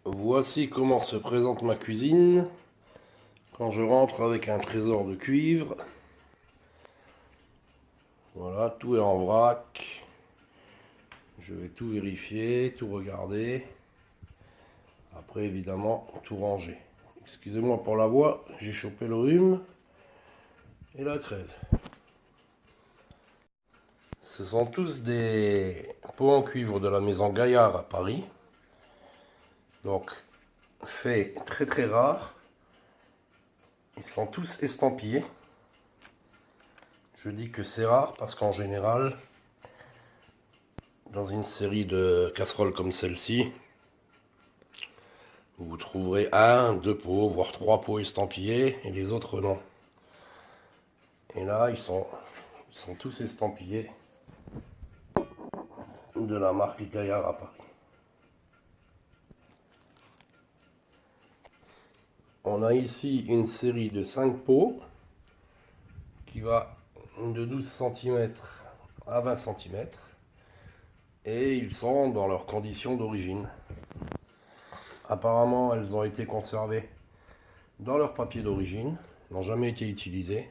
Voici comment se présente ma cuisine quand je rentre avec un trésor de cuivre. Voilà, tout est en vrac. Je vais tout vérifier, tout regarder. Après, évidemment, tout ranger. Excusez-moi pour la voix, j'ai chopé le rhume et la crève. Ce sont tous des pots en cuivre de la maison Gaillard à Paris. Donc, fait très très rare. Ils sont tous estampillés. Je dis que c'est rare parce qu'en général, dans une série de casseroles comme celle-ci, vous trouverez un, deux pots, voire trois pots estampillés et les autres non. Et là, ils sont tous estampillés de la marque Gaillard à Paris. On a ici une série de 5 pots qui va de 12 cm à 20 cm et ils sont dans leurs conditions d'origine. Apparemment, elles ont été conservées dans leur papier d'origine, n'ont jamais été utilisées.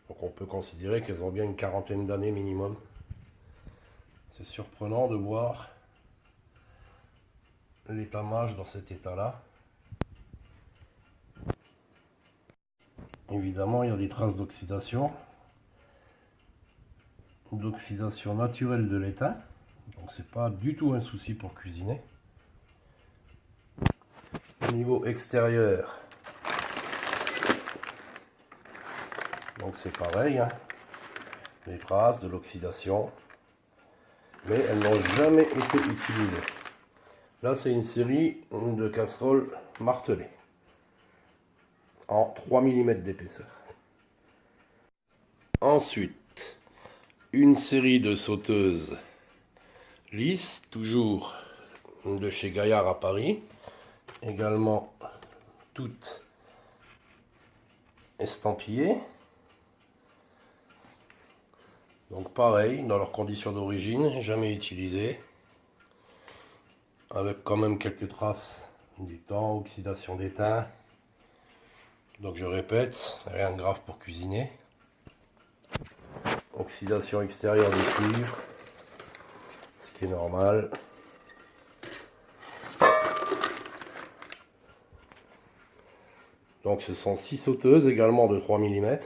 Donc on peut considérer qu'elles ont bien une quarantaine d'années minimum. C'est surprenant de voir l'étamage dans cet état-là. Évidemment, il y a des traces d'oxydation naturelle de l'étain. Donc c'est pas du tout un souci pour cuisiner. Au niveau extérieur, donc c'est pareil, hein. Les traces de l'oxydation, mais elles n'ont jamais été utilisées. Là, c'est une série de casseroles martelées en 3 mm d'épaisseur. Ensuite, une série de sauteuses lisses, toujours de chez Gaillard à Paris, également toutes estampillées. Donc pareil, dans leurs conditions d'origine, jamais utilisées, avec quand même quelques traces du temps, oxydation d'étain. Donc je répète, rien de grave pour cuisiner. Oxydation extérieure du cuivre, ce qui est normal. Donc ce sont 6 sauteuses également de 3 mm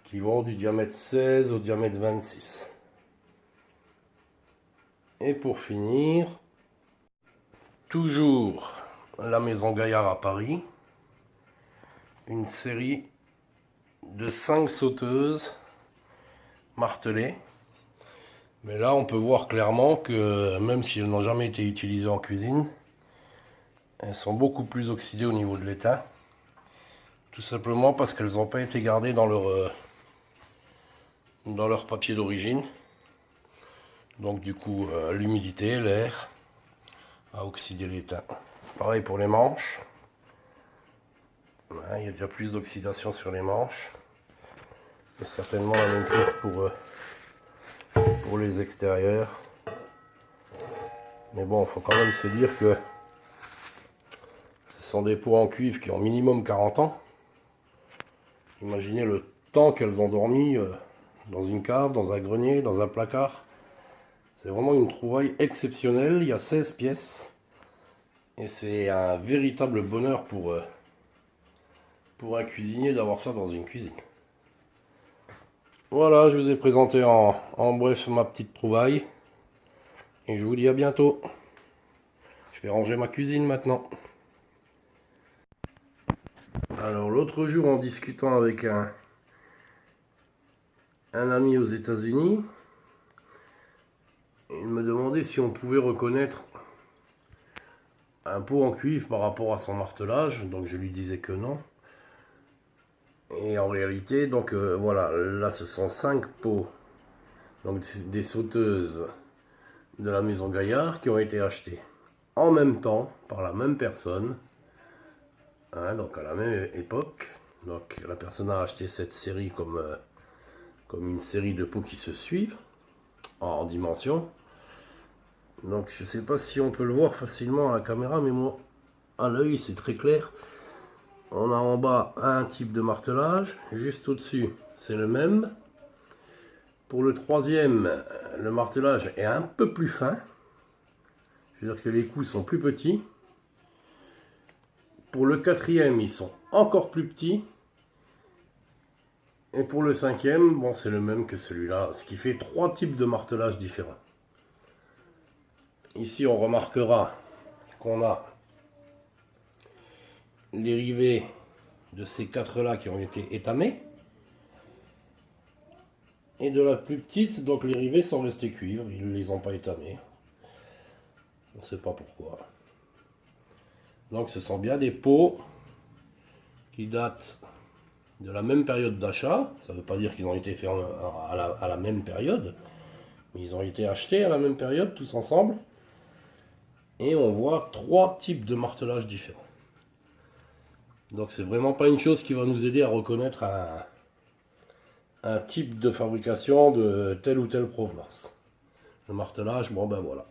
qui vont du diamètre 16 au diamètre 26. Et pour finir, toujours la maison Gaillard à Paris, une série de 5 sauteuses martelées. Mais là, on peut voir clairement que même si elles n'ont jamais été utilisées en cuisine, elles sont beaucoup plus oxydées au niveau de l'étain. Tout simplement parce qu'elles n'ont pas été gardées dans leur papier d'origine. Donc du coup, l'humidité, l'air a oxydé l'étain. Pareil pour les manches. Il y a déjà plus d'oxydation sur les manches. Et certainement la même chose pour les extérieurs. Mais bon, il faut quand même se dire que ce sont des pots en cuivre qui ont minimum 40 ans. Imaginez le temps qu'elles ont dormi dans une cave, dans un grenier, dans un placard. C'est vraiment une trouvaille exceptionnelle. Il y a 16 pièces. Et c'est un véritable bonheur pour un cuisinier d'avoir ça dans une cuisine. Voilà, je vous ai présenté en bref ma petite trouvaille. Et je vous dis à bientôt. Je vais ranger ma cuisine maintenant. Alors l'autre jour, en discutant avec un ami aux États-Unis, il me demandait si on pouvait reconnaître un pot en cuivre par rapport à son martelage. Donc je lui disais que non. Et en réalité, donc voilà, là ce sont 5 pots, donc des sauteuses de la maison Gaillard qui ont été achetées en même temps par la même personne, hein, donc à la même époque. Donc la personne a acheté cette série comme une série de pots qui se suivent en dimension. Donc je sais pas si on peut le voir facilement à la caméra, mais moi à l'œil c'est très clair. On a en bas un type de martelage, juste au-dessus c'est le même. Pour le troisième, le martelage est un peu plus fin. Je veux dire que les coups sont plus petits. Pour le quatrième, ils sont encore plus petits. Et pour le cinquième, bon, c'est le même que celui-là, ce qui fait 3 types de martelage différents. Ici, on remarquera qu'on a les rivets de ces 4-là qui ont été étamés. Et de la plus petite, donc les rivets sont restés cuivre, ils ne les ont pas étamés. On ne sait pas pourquoi. Donc ce sont bien des pots qui datent de la même période d'achat. Ça ne veut pas dire qu'ils ont été faits à la même période, mais ils ont été achetés à la même période tous ensemble. Et on voit 3 types de martelage différents. Donc c'est vraiment pas une chose qui va nous aider à reconnaître un type de fabrication de telle ou telle provenance. Le martelage, bon ben voilà.